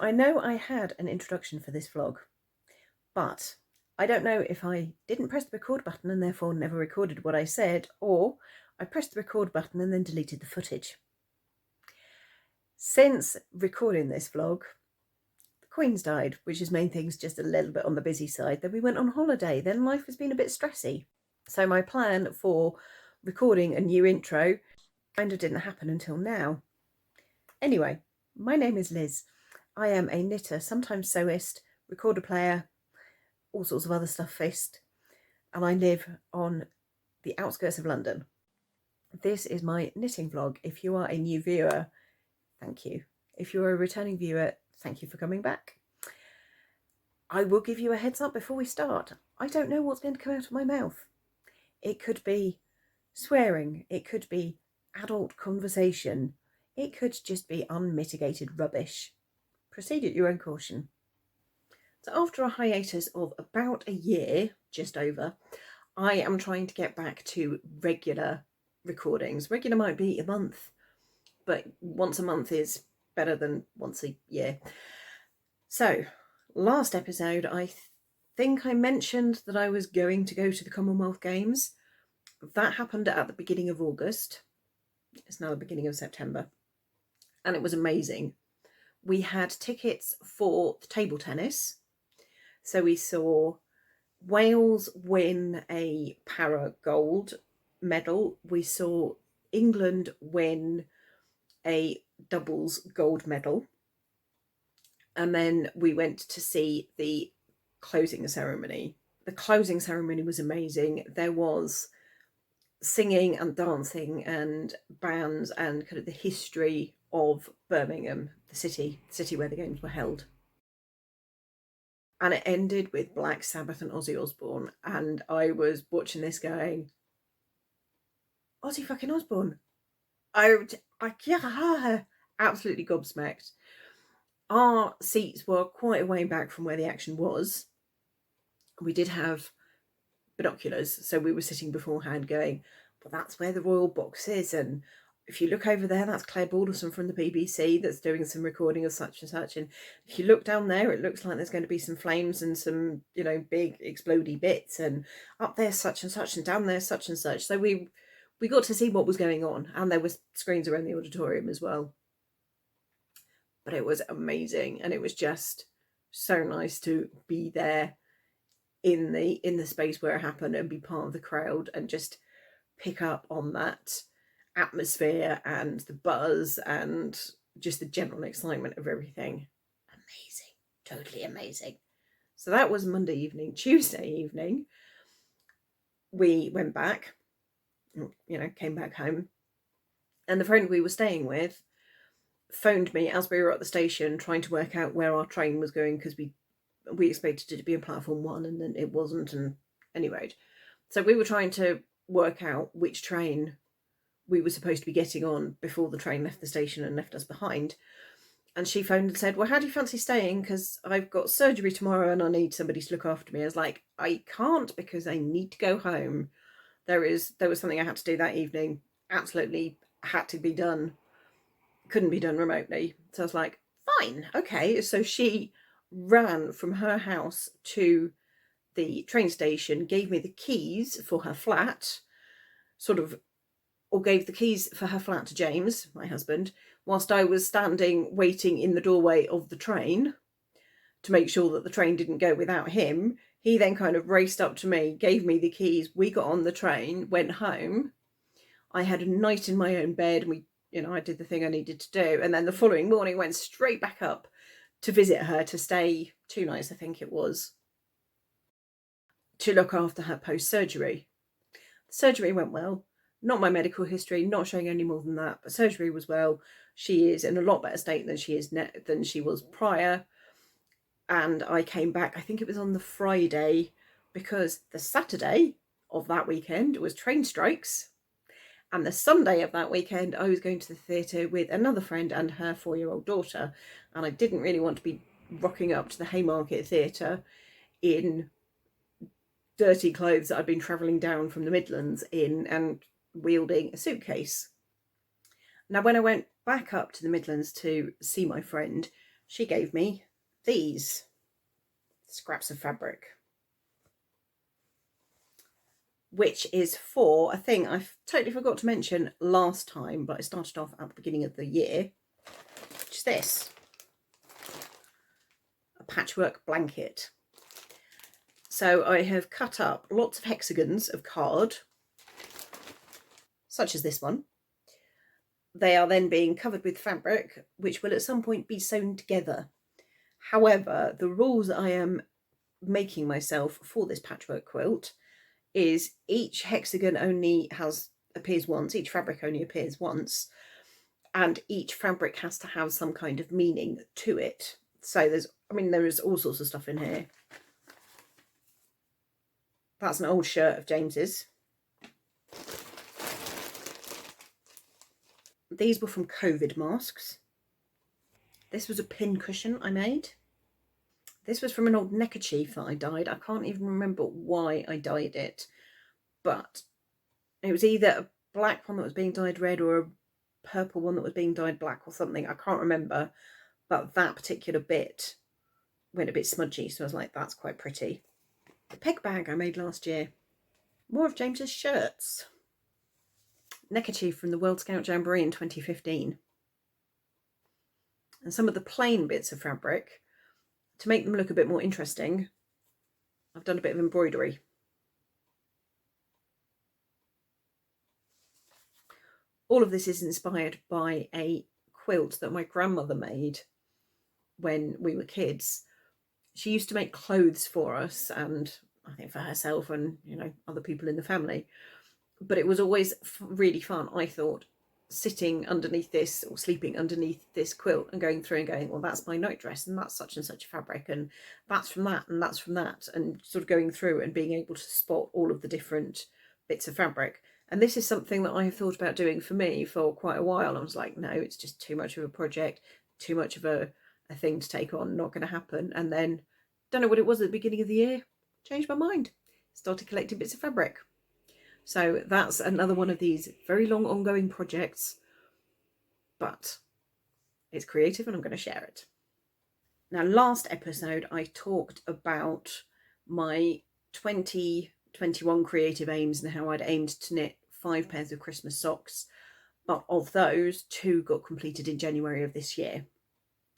I know I had an introduction for this vlog, but I don't know if I didn't press the record button and therefore never recorded what I said, or I pressed the record button and then deleted the footage. Since recording this vlog, the Queen's died, which has made things just a little bit on the busy side. Then we went on holiday, then life has been a bit stressy. So my plan for recording a new intro kind of didn't happen until now. Anyway, my name is Liz. I am a knitter, sometimes sewist, recorder player, all sorts of other stuff faced, and I live on the outskirts of London. This is my knitting vlog. If you are a new viewer, thank you. If you're a returning viewer, thank you for coming back. I will give you a heads up before we start. I don't know what's going to come out of my mouth. It could be swearing, it could be adult conversation, it could just be unmitigated rubbish. Proceed at your own caution. So after a hiatus of about a year, just over, I am trying to get back to regular recordings. Regular might be a month, but once a month is better than once a year. So last episode, I think I mentioned that I was going to go to the Commonwealth Games. That happened at the beginning of August. It's now the beginning of September. And it was amazing. We had tickets for the table tennis. So we saw Wales win a para gold medal. We saw England win a doubles gold medal. And then we went to see the closing ceremony. The closing ceremony was amazing. There was singing and dancing and bands and kind of the history of Birmingham, the city where the games were held. And it ended with Black Sabbath and Ozzy Osbourne. And I was watching this going, Ozzy fucking Osbourne. Yeah, absolutely gobsmacked. Our seats were quite a way back from where the action was. We did have binoculars, so we were sitting beforehand going, well, that's where the royal box is. And if you look over there, that's Claire Balderson from the BBC that's doing some recording of such and such. And if you look down there, it looks like there's going to be some flames and some, big explodey bits. And up there, such and such, and down there, such and such. So we got to see what was going on. And there was screens around the auditorium as well. But it was amazing. And it was just so nice to be there in the space where it happened and be part of the crowd and just pick up on that atmosphere and the buzz and just the general excitement of everything. Amazing, totally amazing. So that was Monday evening. Tuesday evening, we went back, came back home, and the friend we were staying with phoned me as we were at the station trying to work out where our train was going, because we expected it to be on platform 1 and then it wasn't. And anyway, so we were trying to work out which train we were supposed to be getting on before the train left the station and left us behind. And she phoned and said, well, how do you fancy staying? Because I've got surgery tomorrow and I need somebody to look after me. I was like, I can't, because I need to go home. There was something I had to do that evening. Absolutely had to be done. Couldn't be done remotely. So I was like, fine, okay. So she ran from her house to the train station, gave me the keys for her flat, or gave the keys for her flat to James, my husband, whilst I was standing waiting in the doorway of the train to make sure that the train didn't go without him. He then kind of raced up to me, gave me the keys. We got on the train, went home. I had a night in my own bed, and I did the thing I needed to do. And then the following morning went straight back up to visit her, to stay 2 nights, I think it was, to look after her post-surgery. The surgery went well. Not my medical history, not showing any more than that, but surgery was well. She is in a lot better state than she was prior. And I came back, I think it was on the Friday, because the Saturday of that weekend was train strikes. And the Sunday of that weekend, I was going to the theatre with another friend and her 4-year-old daughter. And I didn't really want to be rocking up to the Haymarket Theatre in dirty clothes that I'd been travelling down from the Midlands in and wielding a suitcase. Now, when I went back up to the Midlands to see my friend, she gave me these scraps of fabric, which is for a thing I totally forgot to mention last time, but I started off at the beginning of the year, which is this, a patchwork blanket. So I have cut up lots of hexagons of card, such as this one. They are then being covered with fabric, which will at some point be sewn together. However, the rules I am making myself for this patchwork quilt is each hexagon only appears once, each fabric only appears once, and each fabric has to have some kind of meaning to it. So there is all sorts of stuff in here. That's an old shirt of James's. These were from COVID masks. This was a pin cushion I made. This was from an old neckerchief that I dyed. I can't even remember why I dyed it, but it was either a black one that was being dyed red or a purple one that was being dyed black or something. I can't remember, but that particular bit went a bit smudgy, so I was like, that's quite pretty. The peg bag I made last year. More of James's shirts. Neckerchief from the World Scout Jamboree in 2015. And some of the plain bits of fabric, to make them look a bit more interesting, I've done a bit of embroidery. All of this is inspired by a quilt that my grandmother made when we were kids. She used to make clothes for us, and I think for herself and, other people in the family. But it was always really fun, I thought, sitting underneath this or sleeping underneath this quilt and going through and going, well, that's my nightdress and that's such and such a fabric and that's from that and that's from that, and sort of going through and being able to spot all of the different bits of fabric. And this is something that I have thought about doing for me for quite a while. I was like, no, it's just too much of a project, too much of a thing to take on, not going to happen. And then, don't know what it was at the beginning of the year, changed my mind, started collecting bits of fabric. So that's another one of these very long ongoing projects, but it's creative and I'm going to share it. Now, last episode I talked about my 2021 creative aims and how I'd aimed to knit 5 pairs of Christmas socks, but of those 2 got completed in January of this year.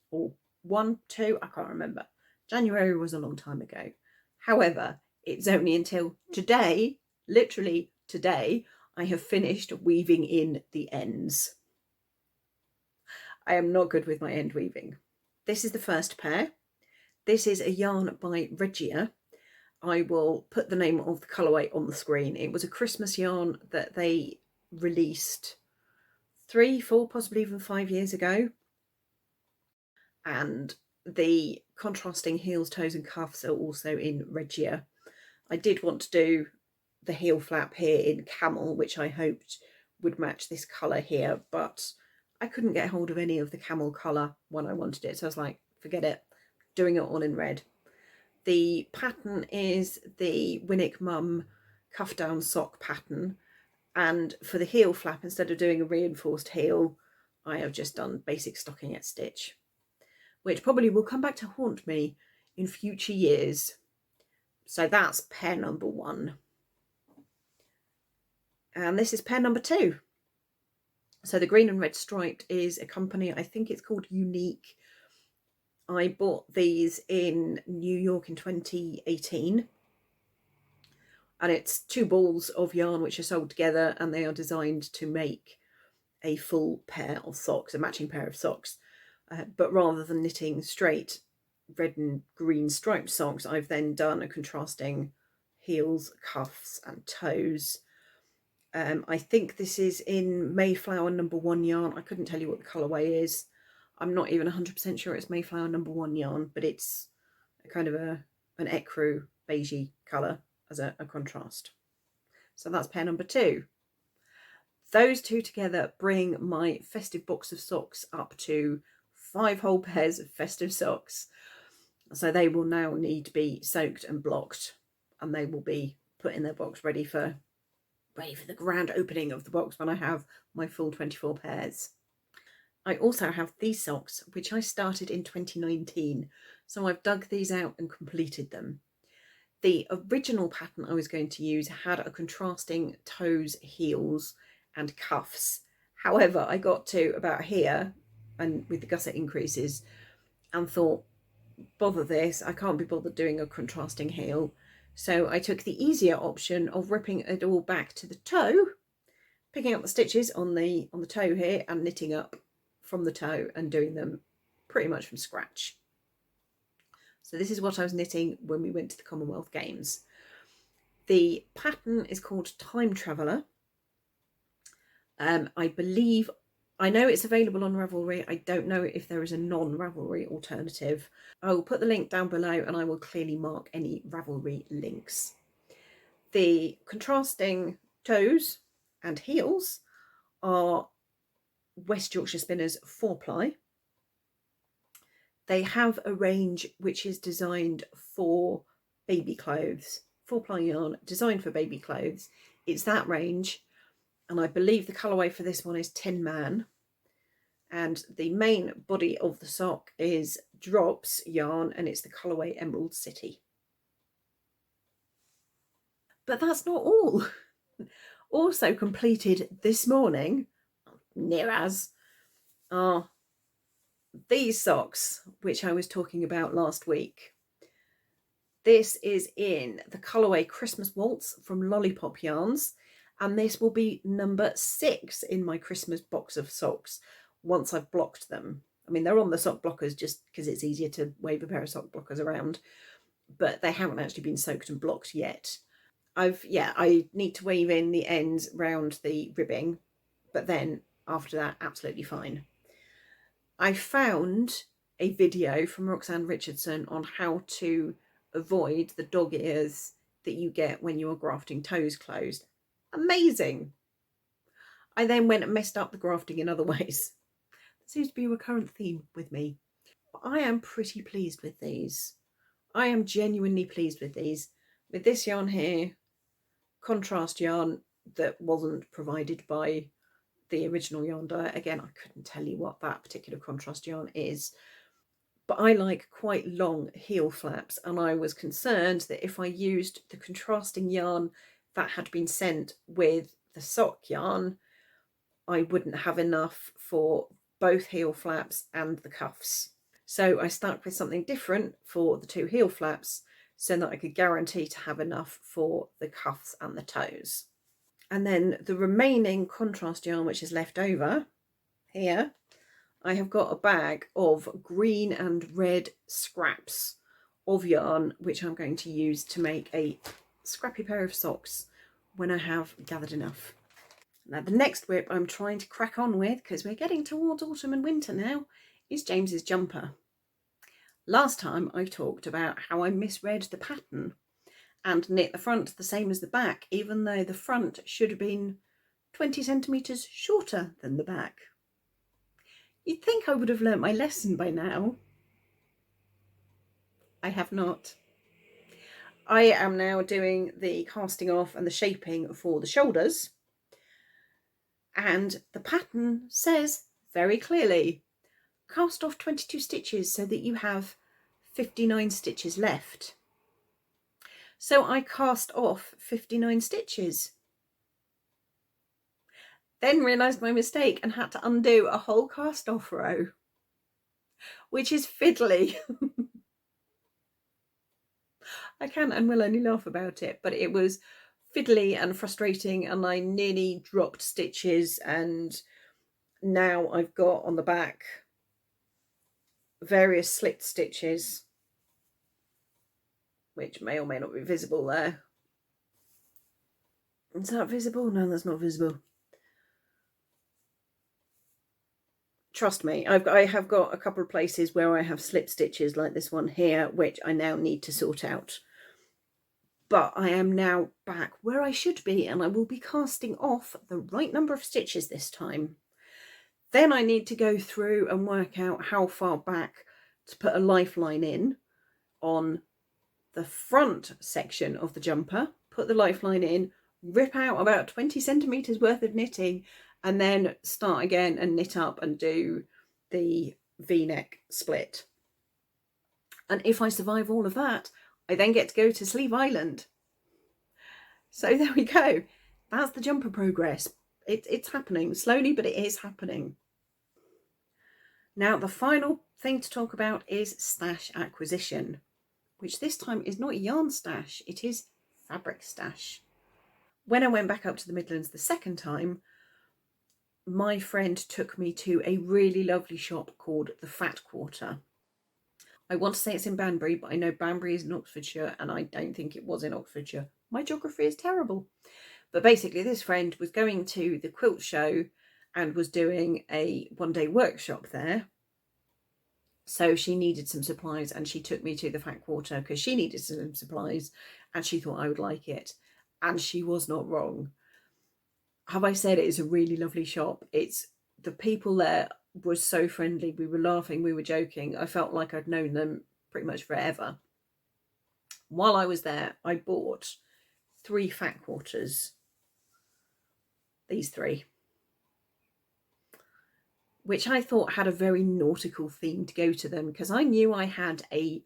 Or 1, 2, I can't remember. January was a long time ago. However, it's only until today, literally today, I have finished weaving in the ends. I am not good with my end weaving. This is the first pair. This is a yarn by Regia. I will put the name of the colourway on the screen. It was a Christmas yarn that they released 3, 4, possibly even 5 years ago. And the contrasting heels, toes and cuffs are also in Regia. I did want to do the heel flap here in camel, which I hoped would match this colour here, but I couldn't get hold of any of the camel colour when I wanted it, so I was like, forget it, doing it all in red. The pattern is the Winnick Mum cuff down sock pattern, and for the heel flap, instead of doing a reinforced heel, I have just done basic stockinette stitch, which probably will come back to haunt me in future years. So that's pair number 1. And this is pair number 2. So the green and red striped is a company, I think it's called Unique. I bought these in New York in 2018. And it's 2 balls of yarn which are sold together, and they are designed to make a full pair of socks, a matching pair of socks. But rather than knitting straight red and green striped socks, I've then done a contrasting heels, cuffs and toes. I think this is in Mayflower number 1 yarn. I couldn't tell you what the colourway is. I'm not even 100% sure it's Mayflower number 1 yarn, but it's a kind of an ecru beigey colour as a contrast. So that's pair number 2. Those 2 together bring my festive box of socks up to 5 whole pairs of festive socks. So they will now need to be soaked and blocked, and they will be put in their box ready for the grand opening of the box when I have my full 24 pairs. I also have these socks, which I started in 2019. So I've dug these out and completed them. The original pattern I was going to use had a contrasting toes, heels and cuffs. However, I got to about here and with the gusset increases and thought, bother this, I can't be bothered doing a contrasting heel. So I took the easier option of ripping it all back to the toe, picking up the stitches on the toe here and knitting up from the toe and doing them pretty much from scratch. So this is what I was knitting when we went to the Commonwealth Games. The pattern is called Time Traveller. I know it's available on Ravelry. I don't know if there is a non-Ravelry alternative. I will put the link down below and I will clearly mark any Ravelry links. The contrasting toes and heels are West Yorkshire Spinners 4-ply. They have a range which is designed for baby clothes. 4-ply yarn designed for baby clothes. It's that range, and I believe the colourway for this one is Tin Man. And the main body of the sock is Drops yarn, and it's the colourway Emerald City. But that's not all. Also completed this morning, near as, are these socks, which I was talking about last week. This is in the colourway Christmas Waltz from Lollipop Yarns, and this will be number 6 in my Christmas box of socks once I've blocked them. I mean, they're on the sock blockers just because it's easier to wave a pair of sock blockers around, but they haven't actually been soaked and blocked yet. I need to wave in the ends round the ribbing, but then after that, absolutely fine. I found a video from Roxanne Richardson on how to avoid the dog ears that you get when you are grafting toes closed. Amazing. I then went and messed up the grafting in other ways. That seems to be a recurrent theme with me. But I am pretty pleased with these. I am genuinely pleased with these. With this yarn here, contrast yarn that wasn't provided by the original yarn dye. Again, I couldn't tell you what that particular contrast yarn is, but I like quite long heel flaps, and I was concerned that if I used the contrasting yarn that had been sent with the sock yarn, I wouldn't have enough for both heel flaps and the cuffs. So I stuck with something different for the 2 heel flaps so that I could guarantee to have enough for the cuffs and the toes. And then the remaining contrast yarn, which is left over here, I have got a bag of green and red scraps of yarn, which I'm going to use to make a scrappy pair of socks when I have gathered enough. Now, the next whip I'm trying to crack on with, because we're getting towards autumn and winter now, is James's jumper. Last time I talked about how I misread the pattern and knit the front the same as the back, even though the front should have been 20 centimetres shorter than the back. You'd think I would have learnt my lesson by now. I have not. I am now doing the casting off and the shaping for the shoulders, and the pattern says very clearly, cast off 22 stitches so that you have 59 stitches left. So I cast off 59 stitches. Then realised my mistake and had to undo a whole cast off row, which is fiddly. I can and will only laugh about it, but it was fiddly and frustrating, and I nearly dropped stitches, and now I've got on the back various slipped stitches, which may or may not be visible there. Is that visible? No, that's not visible. Trust me, I have got a couple of places where I have slipped stitches like this one here, which I now need to sort out. But I am now back where I should be, and I will be casting off the right number of stitches this time. Then I need to go through and work out how far back to put a lifeline in on the front section of the jumper, put the lifeline in, rip out about 20 centimetres worth of knitting, and then start again and knit up and do the V-neck split. And if I survive all of that, I then get to go to Sleeve Island. So there we go. That's the jumper progress. It's happening slowly, but it is happening. Now, the final thing to talk about is stash acquisition, which this time is not yarn stash, it is fabric stash. When I went back up to the Midlands the second time, my friend took me to a really lovely shop called the Fat Quarter. I want to say it's in Banbury, but I know Banbury is in Oxfordshire, and I don't think it was in Oxfordshire. My geography is terrible. But basically, this friend was going to the quilt show and was doing a one-day workshop there. So she needed some supplies, and she took me to the Fat Quarter because she needed some supplies and she thought I would like it. And she was not wrong. Have I said it is a really lovely shop? It's the people there were so friendly. We were laughing, we were joking. I felt like I'd known them pretty much forever. While I was there, I bought 3 Fat Quarters. These 3. Which I thought had a very nautical theme to go to them, because I knew I had a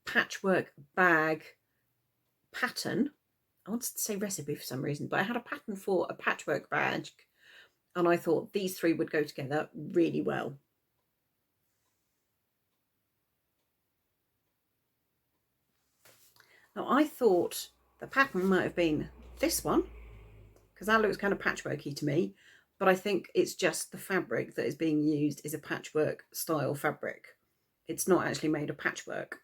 patchwork bag pattern. I wanted to say recipe for some reason, but I had a pattern for a patchwork bag, and I thought these 3 would go together really well. Now, I thought the pattern might have been this one, because that looks kind of patchworky to me, but I think it's just the fabric that is being used is a patchwork style fabric. It's not actually made of patchwork.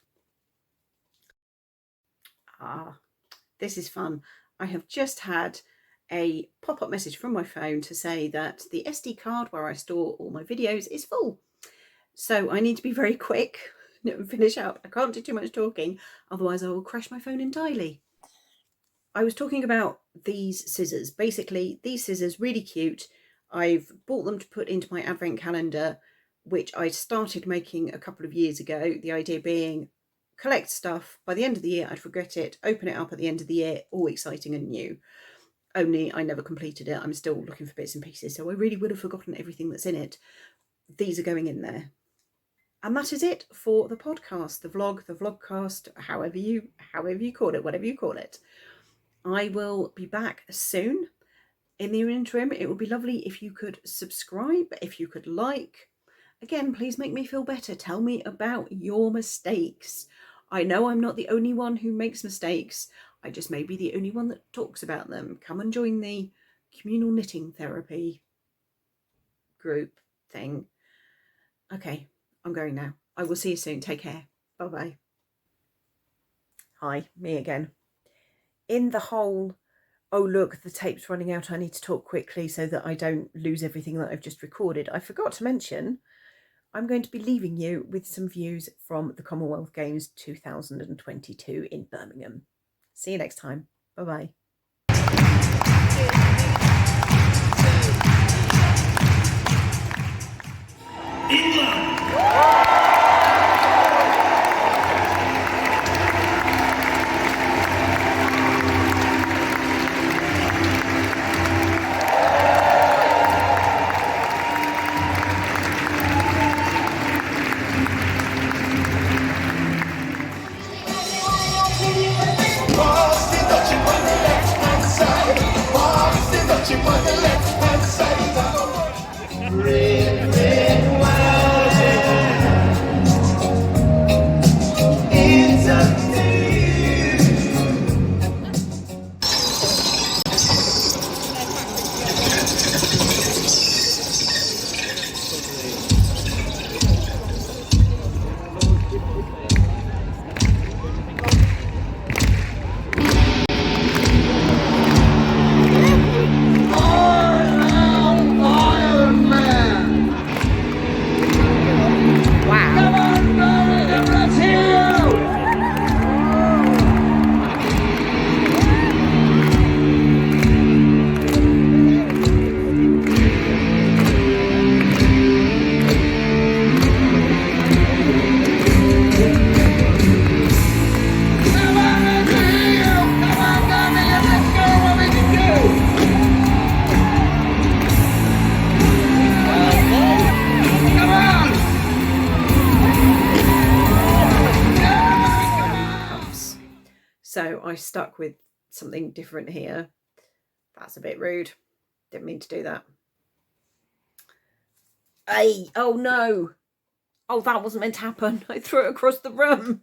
This is fun. I have just had a pop-up message from my phone to say that the SD card where I store all my videos is full. So I need to be very quick and finish up. I can't do too much talking, otherwise I will crash my phone entirely. I was talking about these scissors. Basically, these scissors, really cute. I've bought them to put into my advent calendar, which I started making a couple of years ago. The idea being, collect stuff. By the end of the year, I'd forget it, open it up at the end of the year, all exciting and new. Only I never completed it. I'm still looking for bits and pieces, so I really would have forgotten everything that's in it. These are going in there. And that is it for the podcast, the vlog, the vlogcast, however you call it, whatever you call it. I will be back soon. In the interim, it would be lovely if you could subscribe, if you could like. Again, please make me feel better. Tell me about your mistakes. I know I'm not the only one who makes mistakes. I just may be the only one that talks about them. Come and join the communal knitting therapy group thing. Okay, I'm going now. I will see you soon. Take care. Bye-bye. Hi, me again. In the whole, oh look, the tape's running out, I need to talk quickly so that I don't lose everything that I've just recorded, I forgot to mention I'm going to be leaving you with some views from the Commonwealth Games 2022 in Birmingham. See you next time. Bye-bye. Red, red, wild. So I stuck with something different here. That's a bit rude. Didn't mean to do that. Hey, oh no. Oh, that wasn't meant to happen. I threw it across the room.